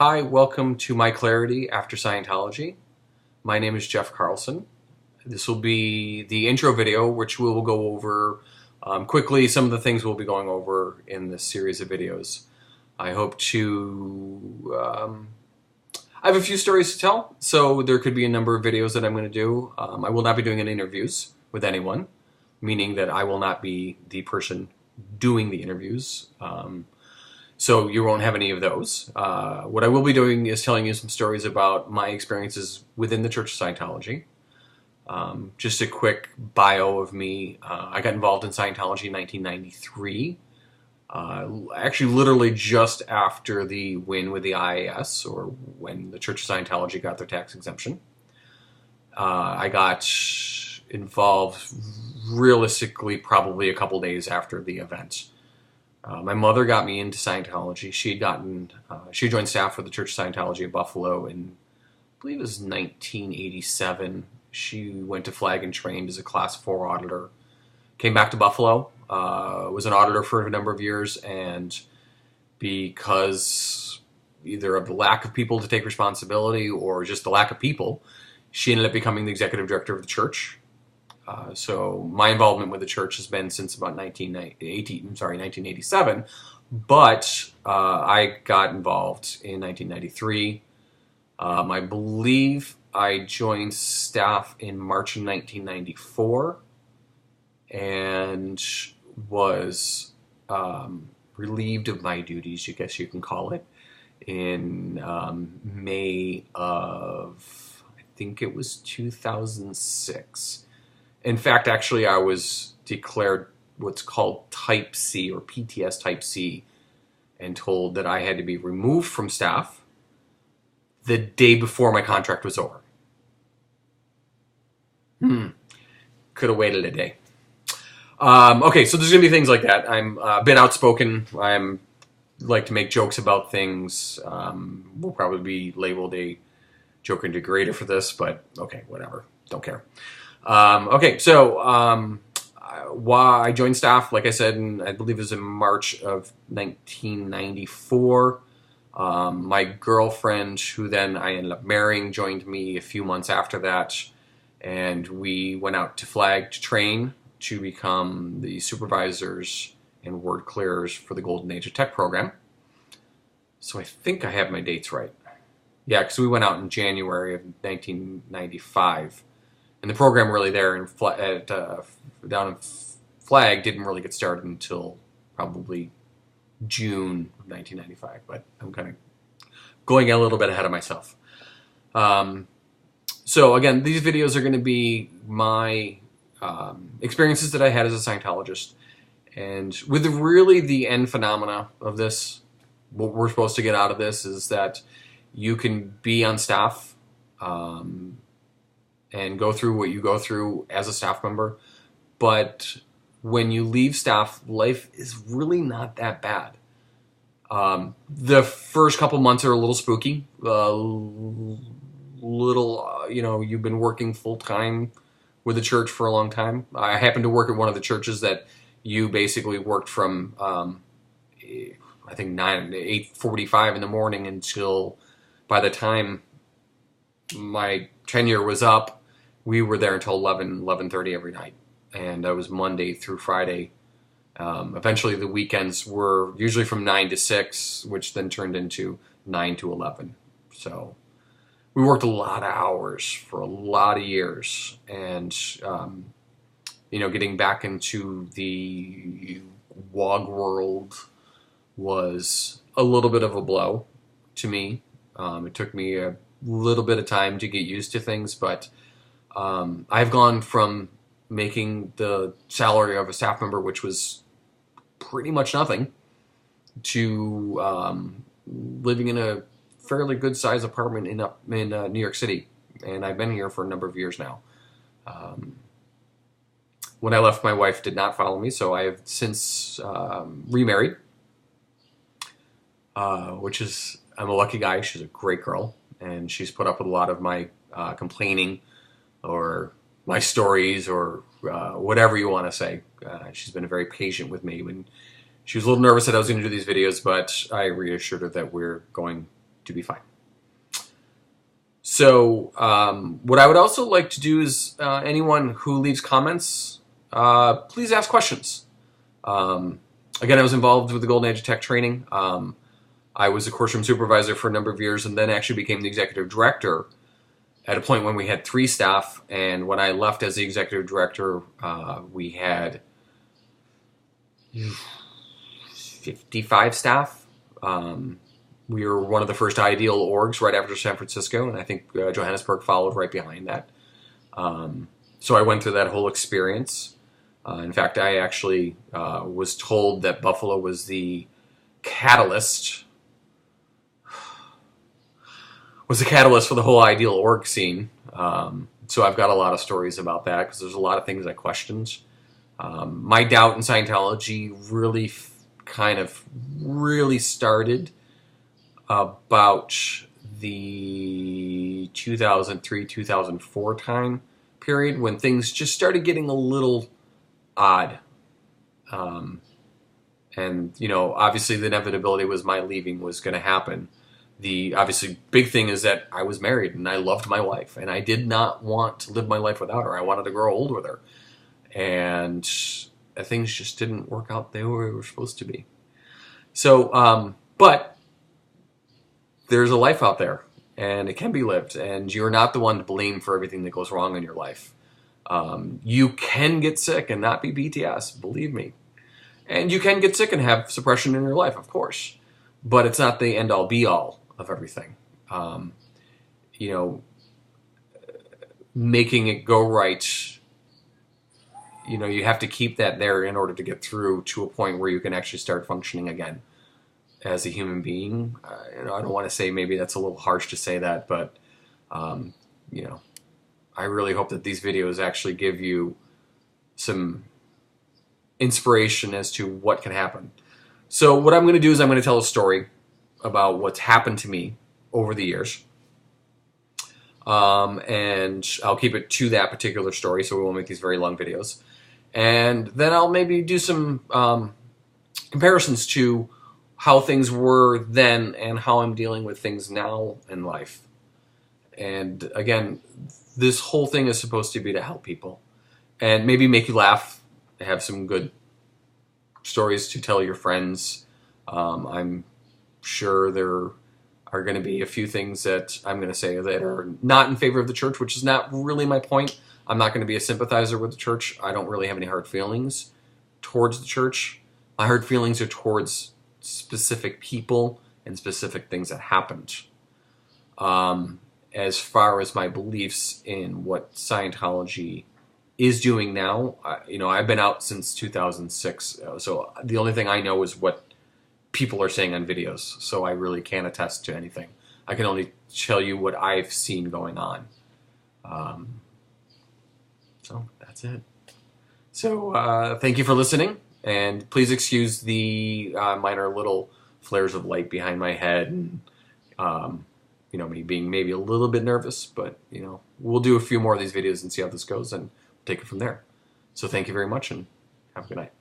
Hi, welcome to My Clarity After Scientology. My name is Jeff Carlson. This will be the intro video, which we will go over quickly some of the things we'll be going over in this series of videos. I hope to... I have a few stories to tell, so there could be a number of videos that I'm going to do. I will not be doing any interviews with anyone, meaning that I will not be the person doing the interviews. So you won't have any of those. What I will be doing is telling you some stories about my experiences within the Church of Scientology. Just a quick bio of me. I got involved in Scientology in 1993. Actually, literally just after the win with the IAS, or when the Church of Scientology got their tax exemption. I got involved realistically probably a couple days after the event. My mother got me into Scientology. She joined staff for the Church of Scientology of Buffalo in, I believe it was 1987. She went to Flag and trained as a Class 4 auditor. Came back to Buffalo, was an auditor for a number of years, and because either of the lack of people to take responsibility or just the lack of people, she ended up becoming the executive director of the church. So my involvement with the church has been since about 1987, but I got involved in 1993. I believe I joined staff in March of 1994 and was relieved of my duties, I guess you can call it, in May of, I think it was 2006. In fact, actually, I was declared what's called Type C, or PTS Type C, and told that I had to be removed from staff the day before my contract was over. Could have waited a day. Okay, so there's going to be things like that. I'm a bit outspoken. I'm like to make jokes about things. We'll probably be labeled a joker and degrader for this, but okay, whatever. Don't care. Okay, so why I joined staff, like I said, I believe it was in March of 1994. My girlfriend, who then I ended up marrying, joined me a few months after that, and we went out to Flag to train to become the supervisors and word clearers for the Golden Age of Tech program. So I think I have my dates right. Yeah, because we went out in January of 1995. And the program really there down in Flag didn't really get started until probably June of 1995. But I'm kind of going a little bit ahead of myself. So again, these videos are going to be my experiences that I had as a Scientologist. And with really the end phenomena of this, what we're supposed to get out of this is that you can be on staff and go through what you go through as a staff member. But when you leave staff, life is really not that bad. The first couple months are a little spooky. You've been working full-time with the church for a long time. I happened to work at one of the churches that you basically worked from, I think 8:45 in the morning until by the time my tenure was up, we were there until 11:30 every night. And that was Monday through Friday. Eventually the weekends were usually from 9 to 6, which then turned into 9 to 11. So we worked a lot of hours for a lot of years. And, getting back into the WOG world was a little bit of a blow to me. It took me a little bit of time to get used to things, but I've gone from making the salary of a staff member, which was pretty much nothing, to living in a fairly good sized apartment in New York City, and I've been here for a number of years now. When I left, my wife did not follow me, so I have since remarried, which is, I'm a lucky guy. She's a great girl, and she's put up with a lot of my complaining or my stories or whatever you want to say. She's been very patient with me. When she was a little nervous that I was going to do these videos, but I reassured her that we're going to be fine. So what I would also like to do is anyone who leaves comments, please ask questions. Again, I was involved with the Golden Age of Tech training. I was a course room supervisor for a number of years and then actually became the executive director at a point when we had 3 staff. And when I left as the executive director, we had 55 staff. We were one of the first ideal orgs right after San Francisco, and I think Johannesburg followed right behind that. So I went through that whole experience. In fact, I actually was told that Buffalo was the catalyst for the whole ideal org scene. So I've got a lot of stories about that because there's a lot of things I questioned. My doubt in Scientology really started about the 2003-2004 time period when things just started getting a little odd. And, you know, obviously the inevitability was my leaving was going to happen. The obviously big thing is that I was married and I loved my wife and I did not want to live my life without her. I wanted to grow old with her. And things just didn't work out the way they were supposed to be. So, but there's a life out there and it can be lived and you're not the one to blame for everything that goes wrong in your life. You can get sick and not be BTS, believe me. And you can get sick and have suppression in your life, of course. But it's not the end-all, be-all of everything. You know, making it go right, you know, you have to keep that there in order to get through to a point where you can actually start functioning again as a human being. You know, I don't want to say maybe that's a little harsh to say that, but, you know, I really hope that these videos actually give you some inspiration as to what can happen. So what I'm going to do is I'm going to tell a story about what's happened to me over the years. And I'll keep it to that particular story, so we won't make these very long videos. And then I'll maybe do some comparisons to how things were then and how I'm dealing with things now in life. And again, this whole thing is supposed to be to help people and maybe make you laugh, have some good stories to tell your friends. I'm sure there are going to be a few things that I'm going to say that are not in favor of the church, which is not really my point. I'm not going to be a sympathizer with the church. I don't really have any hard feelings towards the church. My hard feelings are towards specific people and specific things that happened. As far as my beliefs in what Scientology is doing now, you know, I've been out since 2006, so the only thing I know is what people are saying on videos, so I really can't attest to anything. I can only tell you what I've seen going on. So that's it. So thank you for listening, and please excuse the minor little flares of light behind my head, and you know, me being maybe a little bit nervous, but you know, we'll do a few more of these videos and see how this goes, and take it from there. So thank you very much, and have a good night.